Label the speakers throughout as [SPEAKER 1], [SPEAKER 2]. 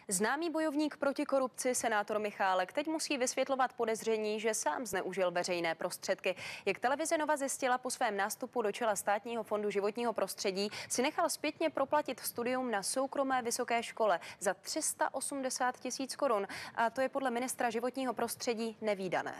[SPEAKER 1] Známý bojovník proti korupci senátor Michálek teď musí vysvětlovat podezření, že sám zneužil veřejné prostředky. Jak televize Nova zjistila, po svém nástupu do čela Státního fondu životního prostředí si nechal zpětně proplatit studium na soukromé vysoké škole za 380 000 korun. A to je podle ministra životního prostředí nevídané.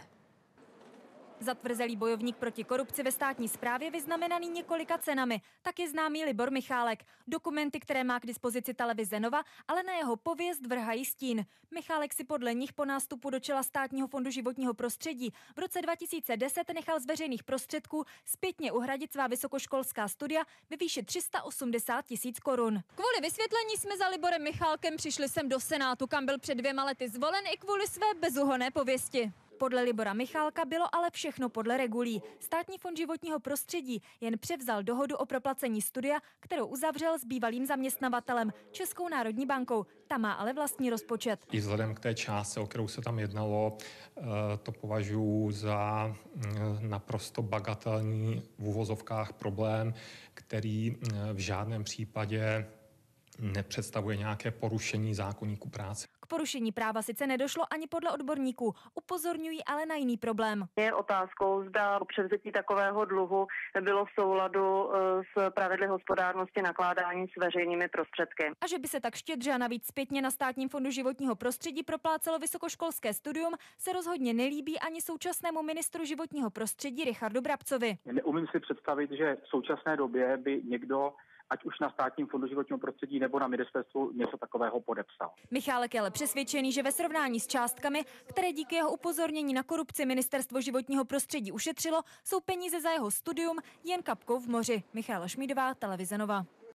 [SPEAKER 2] Zatvrzelý bojovník proti korupci ve státní správě vyznamenaný několika cenami, tak je známý Libor Michálek. Dokumenty, které má k dispozici televize Nova, ale na jeho pověst vrhají stín. Michálek si podle nich po nástupu do čela Státního fondu životního prostředí v roce 2010 nechal z veřejných prostředků zpětně uhradit svá vysokoškolská studia ve výši 380 000 korun. Kvůli vysvětlení jsme za Liborem Michálkem přišli sem do Senátu, kam byl před 2 lety zvolen i kvůli své bezúhonné pověsti. Podle Libora Michálka bylo ale všechno podle regulí. Státní fond životního prostředí jen převzal dohodu o proplacení studia, kterou uzavřel s bývalým zaměstnavatelem Českou národní bankou. Ta má ale vlastní rozpočet.
[SPEAKER 3] I vzhledem k té částce, o kterou se tam jednalo, to považuji za naprosto bagatelní v uvozovkách problém, který v žádném případě nepředstavuje nějaké porušení zákoníku práce.
[SPEAKER 2] K porušení práva sice nedošlo ani podle odborníků, upozorňují ale na jiný problém.
[SPEAKER 4] Je otázkou, zda převzetí takového dluhu bylo v souladu s pravidly hospodárnosti nakládání s veřejnými prostředky.
[SPEAKER 2] A že by se tak štědře a navíc zpětně na Státním fondu životního prostředí proplácelo vysokoškolské studium, se rozhodně nelíbí ani současnému ministru životního prostředí Richardu Brabcovi.
[SPEAKER 5] Neumím si představit, že v současné době by někdo, ať už na Státním fondu životního prostředí nebo na ministerstvu, něco takového podepsal.
[SPEAKER 2] Michálek je ale přesvědčený, že ve srovnání s částkami, které díky jeho upozornění na korupci ministerstvo životního prostředí ušetřilo, jsou peníze za jeho studium jen kapkou v moři. Michaela Šmídová, televize Nova.